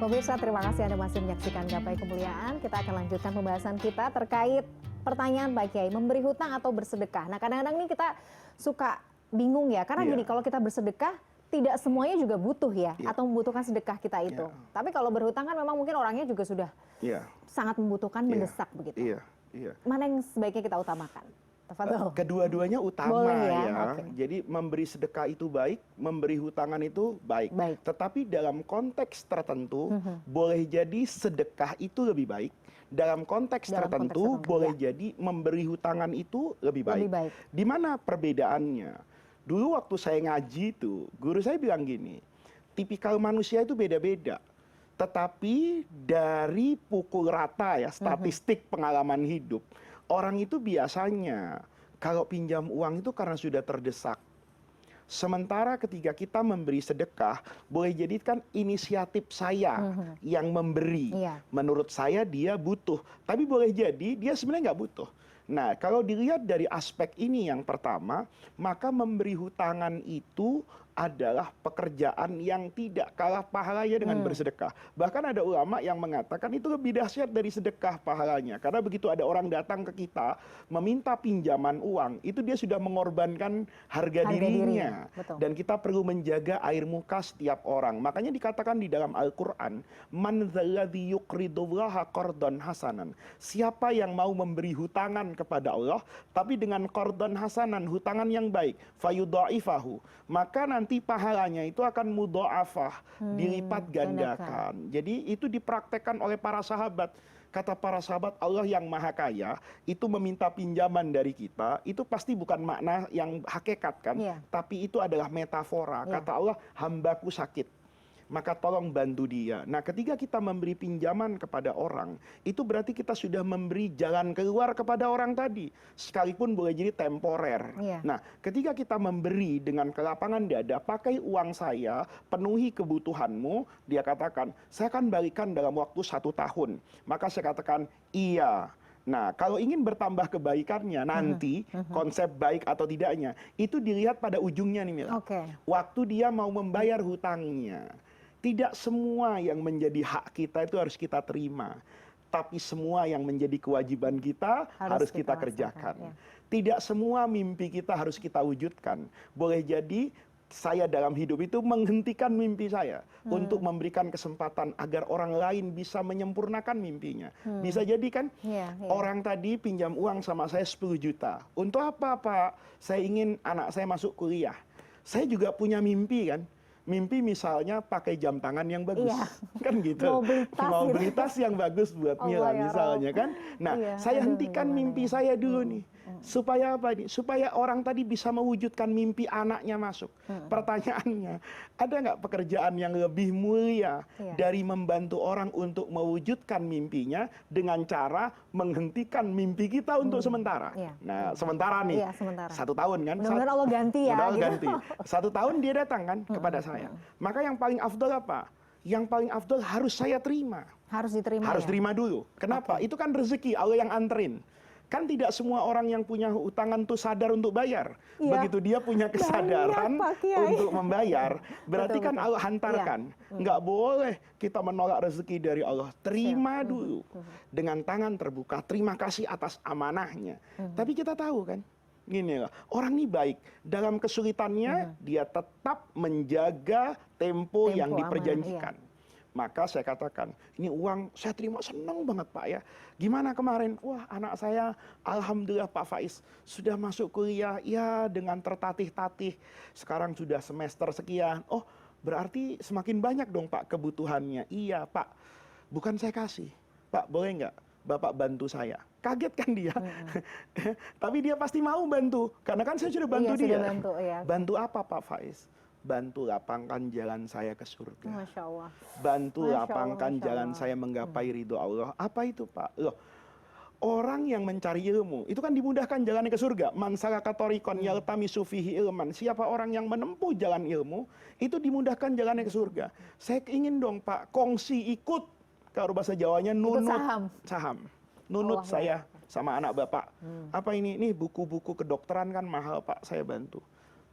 Pemirsa, terima kasih Anda masih menyaksikan Gapai Kemuliaan. Kita akan lanjutkan pembahasan kita terkait pertanyaan Pak Kiai, memberi hutang atau bersedekah. Nah, kadang-kadang ini kita suka bingung ya, karena gini, kalau kita bersedekah, tidak semuanya juga butuh ya, atau membutuhkan sedekah kita itu. Tapi kalau berhutang kan memang mungkin orangnya juga sudah sangat membutuhkan, mendesak begitu. Mana yang sebaiknya kita utamakan? Kedua-duanya utama. Boleh ya. Jadi memberi sedekah itu baik, memberi hutangan itu baik. Tetapi dalam konteks tertentu boleh jadi sedekah itu lebih baik. Dalam konteks tertentu boleh jadi memberi hutangan itu lebih baik. Di mana perbedaannya? Dulu waktu saya ngaji itu, guru saya bilang gini, tipikal manusia itu beda-beda. Tetapi dari pukul rata ya, statistik pengalaman hidup, orang itu biasanya kalau pinjam uang itu karena sudah terdesak. Sementara ketika kita memberi sedekah, boleh jadi kan inisiatif saya yang memberi. Menurut saya dia butuh, tapi boleh jadi dia sebenarnya nggak butuh. Nah, kalau dilihat dari aspek ini yang pertama, maka memberi hutangan itu adalah pekerjaan yang tidak kalah pahalanya dengan bersedekah. Bahkan ada ulama yang mengatakan itu lebih dahsyat dari sedekah pahalanya. Karena begitu ada orang datang ke kita meminta pinjaman uang, itu dia sudah mengorbankan harga dirinya. Dan kita perlu menjaga air muka setiap orang. Makanya dikatakan di dalam Al-Quran, Man dzalladzi yuqridullaha qardhan hasanan. Siapa yang mau memberi hutangan kepada Allah, tapi dengan qardhan hasanan, hutangan yang baik, fayudha'ifahu, maka nanti pahalanya itu akan mudha'afah, dilipat gandakan. Jadi itu dipraktekkan oleh para sahabat. Kata para sahabat, Allah yang maha kaya itu meminta pinjaman dari kita, itu pasti bukan makna yang hakikat kan, tapi itu adalah metafora. Kata Allah, hambaku sakit, maka tolong bantu dia. Nah, ketika kita memberi pinjaman kepada orang, itu berarti kita sudah memberi jalan keluar kepada orang tadi, sekalipun boleh jadi temporer. Nah, ketika kita memberi dengan kelapangan dada, pakai uang saya, penuhi kebutuhanmu, dia katakan, saya akan balikan dalam waktu 1 tahun. Maka saya katakan, iya. Nah, kalau ingin bertambah kebaikannya nanti, konsep baik atau tidaknya, itu dilihat pada ujungnya nih Mila. Waktu dia mau membayar hutangnya. Tidak semua yang menjadi hak kita itu harus kita terima. Tapi semua yang menjadi kewajiban kita harus kita kerjakan. Tidak semua mimpi kita harus kita wujudkan. Boleh jadi saya dalam hidup itu menghentikan mimpi saya untuk memberikan kesempatan agar orang lain bisa menyempurnakan mimpinya. Bisa jadi kan orang tadi pinjam uang sama saya 10 juta. Untuk apa Pak? Saya ingin anak saya masuk kuliah. Saya juga punya mimpi kan. Mimpi misalnya pakai jam tangan yang bagus, kan gitu. Mau beli tas yang bagus buat Mila misalnya kan. Nah, saya hentikan mimpi saya dulu nih. Supaya apa nih? Supaya orang tadi bisa mewujudkan mimpi anaknya masuk. Pertanyaannya, ada nggak pekerjaan yang lebih mulia dari membantu orang untuk mewujudkan mimpinya dengan cara menghentikan mimpi kita untuk sementara? Nah, sementara nih, 1 tahun kan? Mudah-mudahan Allah ganti ya. Ganti. 1 tahun dia datang kan kepada saya. Maka yang paling afdol apa? Yang paling afdol harus saya terima. Harus diterima. Harus terima dulu. Kenapa? Itu kan rezeki Allah yang anterin. Kan tidak semua orang yang punya utangan tuh sadar untuk bayar. Begitu dia punya kesadaran untuk membayar, berarti kan Allah hantarkan. Nggak boleh kita menolak rezeki dari Allah. Terima dulu dengan tangan terbuka. Terima kasih atas amanahnya. Tapi kita tahu kan, gini lah, orang ini baik. Dalam kesulitannya, dia tetap menjaga tempo yang diperjanjikan. Maka saya katakan, ini uang saya terima, senang banget Pak ya. Gimana kemarin? Wah, anak saya alhamdulillah Pak Faiz sudah masuk kuliah ya dengan tertatih-tatih. Sekarang sudah semester sekian. Oh, berarti semakin banyak dong Pak kebutuhannya. Iya Pak, bukan saya kasih. Pak, boleh nggak Bapak bantu saya? Kaget kan dia. Tapi dia pasti mau bantu. Karena kan saya sudah bantu dia. Bantu apa Pak Faiz? Bantu lapangkan jalan saya ke surga. Masya Allah. Bantu lapangkan jalan saya menggapai ridho Allah. Apa itu Pak? Loh, orang yang mencari ilmu itu kan dimudahkan jalannya ke surga. Man salaka thariqan yaltamisu fihi ilman. Siapa orang yang menempuh jalan ilmu itu dimudahkan jalannya ke surga. Saya ingin dong Pak kongsi ikut. Kalau bahasa Jawanya nunut saham. Nunut saya sama anak Bapak. Apa ini? Nih buku-buku kedokteran kan mahal Pak, saya bantu.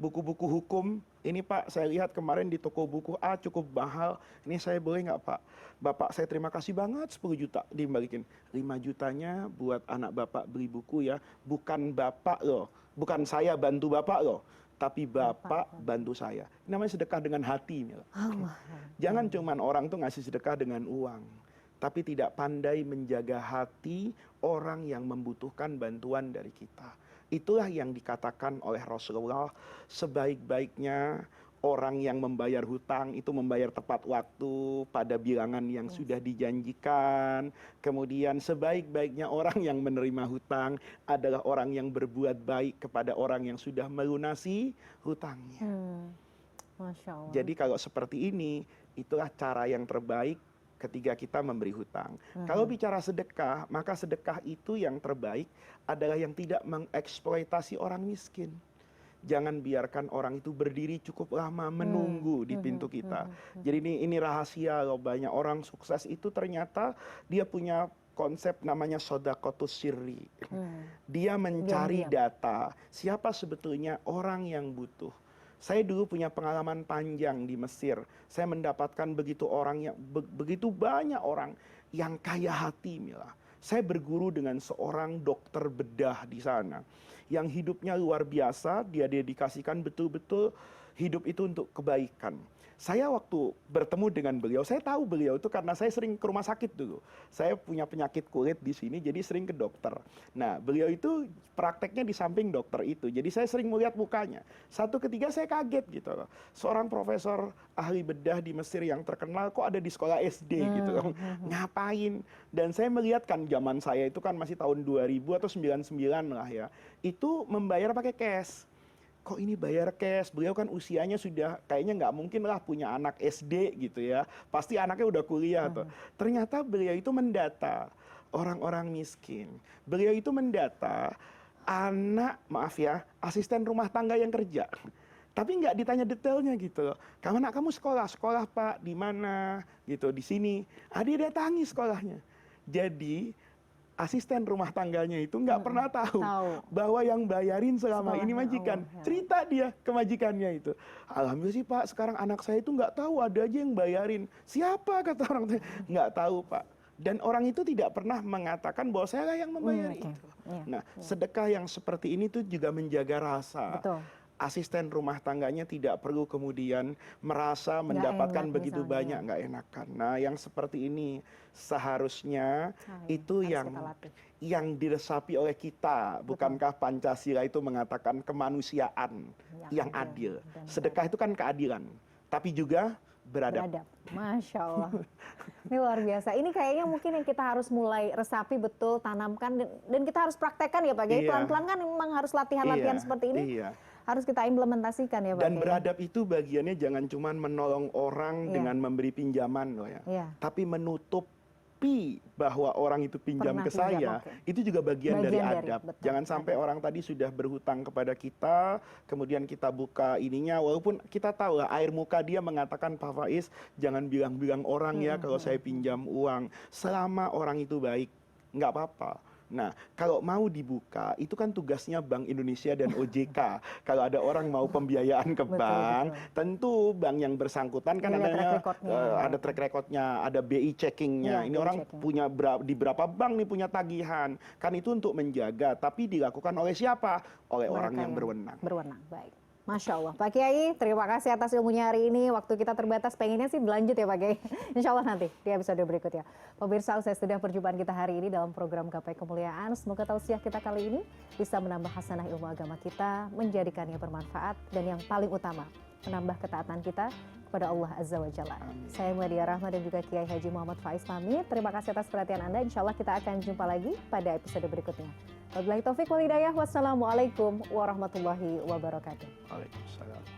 buku-buku hukum, ini Pak saya lihat kemarin di toko buku A cukup mahal, ini saya boleh nggak Pak? Bapak saya terima kasih banget 10 juta dibalikin. 5 jutanya buat anak Bapak beli buku ya, bukan Bapak loh, bukan saya bantu Bapak loh, tapi Bapak bantu saya. Ini namanya sedekah dengan hati. Mila. Jangan cuman orang tuh ngasih sedekah dengan uang, tapi tidak pandai menjaga hati orang yang membutuhkan bantuan dari kita. Itulah yang dikatakan oleh Rasulullah, sebaik-baiknya orang yang membayar hutang itu membayar tepat waktu pada bilangan yang sudah dijanjikan. Kemudian sebaik-baiknya orang yang menerima hutang adalah orang yang berbuat baik kepada orang yang sudah melunasi hutangnya. Masya Allah. Jadi kalau seperti ini, itulah cara yang terbaik ketika kita memberi hutang. Kalau bicara sedekah, maka sedekah itu yang terbaik adalah yang tidak mengeksploitasi orang miskin. Jangan biarkan orang itu berdiri cukup lama menunggu di pintu kita. Jadi ini rahasia loh, banyak orang sukses itu ternyata dia punya konsep namanya sodakotus sirri. Dia mencari data siapa sebetulnya orang yang butuh. Saya dulu punya pengalaman panjang di Mesir. Saya mendapatkan begitu banyak orang yang kaya hati, Mila. Saya berguru dengan seorang dokter bedah di sana yang hidupnya luar biasa, dia dedikasikan betul-betul hidup itu untuk kebaikan. Saya waktu bertemu dengan beliau, saya tahu beliau itu karena saya sering ke rumah sakit dulu. Saya punya penyakit kulit di sini, jadi sering ke dokter. Nah, beliau itu prakteknya di samping dokter itu, jadi saya sering melihat mukanya. Satu ketika saya kaget gitu loh. Seorang profesor ahli bedah di Mesir yang terkenal kok ada di sekolah SD gitu loh. Ngapain? Dan saya melihat kan zaman saya itu kan masih tahun 2000 atau 99 lah ya. Itu membayar pakai cash. Kok ini bayar cash? Beliau kan usianya sudah kayaknya nggak mungkin lah punya anak SD gitu ya. Pasti anaknya udah kuliah tuh. Ternyata beliau itu mendata orang-orang miskin. Beliau itu mendata anak, maaf ya, asisten rumah tangga yang kerja. Tapi nggak ditanya detailnya gitu loh. Anak kamu sekolah Pak, di mana? Gitu, di sini. Dia datangi sekolahnya. Jadi asisten rumah tangganya itu nggak pernah tahu bahwa yang bayarin selama ini majikan. Cerita dia ke majikannya itu. Alhamdulillah sih Pak, sekarang anak saya itu nggak tahu, ada aja yang bayarin. Siapa kata orang tua? Nggak tahu Pak. Dan orang itu tidak pernah mengatakan bahwa saya lah yang membayar itu. Nah, sedekah yang seperti ini tuh juga menjaga rasa. Betul. Asisten rumah tangganya tidak perlu kemudian merasa mendapatkan begitu banyak, nggak enakan. Nah, yang seperti ini seharusnya itu yang diresapi oleh kita. Bukankah Pancasila itu mengatakan kemanusiaan yang adil. Sedekah itu kan keadilan, tapi juga beradab. Masya Allah. Ini luar biasa. Ini kayaknya mungkin yang kita harus mulai resapi betul, tanamkan, dan kita harus praktekkan ya Pak Kiai. Pelan-pelan kan memang harus latihan-latihan seperti ini. Harus kita implementasikan ya Pak. Dan beradab itu bagiannya jangan cuma menolong orang dengan memberi pinjaman loh ya. Tapi menutupi bahwa orang itu pinjam ke saya, itu juga bagian dari adab. Jangan sampai orang tadi sudah berhutang kepada kita, kemudian kita buka ininya, walaupun kita tahu lah air muka dia mengatakan Pak Faiz, jangan bilang-bilang orang ya kalau saya pinjam uang. Selama orang itu baik, nggak apa-apa. Nah, kalau mau dibuka, itu kan tugasnya Bank Indonesia dan OJK. Kalau ada orang mau pembiayaan ke bank, tentu bank yang bersangkutan kan ada track recordnya, ada BI checkingnya. Ini orang punya di berapa bank nih punya tagihan. Kan itu untuk menjaga, tapi dilakukan oleh siapa? Oleh orang yang berwenang. Berwenang, baik. Masya Allah. Pak Kiai, terima kasih atas ilmunya hari ini. Waktu kita terbatas, pengennya sih berlanjut ya Pak Kiai. Insya Allah nanti di episode berikutnya. Pemirsa, saya sudah perjumpaan kita hari ini dalam program Gapai Kemuliaan. Semoga tausiah kita kali ini bisa menambah hasanah ilmu agama kita, menjadikannya bermanfaat, dan yang paling utama, menambah ketaatan kita kepada Allah Azza wa Jalla. Saya Meladia Rahma dan juga Kiai Haji Muhammad Faiz pamit. Terima kasih atas perhatian Anda. Insya Allah kita akan jumpa lagi pada episode berikutnya. Wabillahi taufiq wal hidayah. Wassalamualaikum warahmatullahi wabarakatuh. Waalaikumsalam.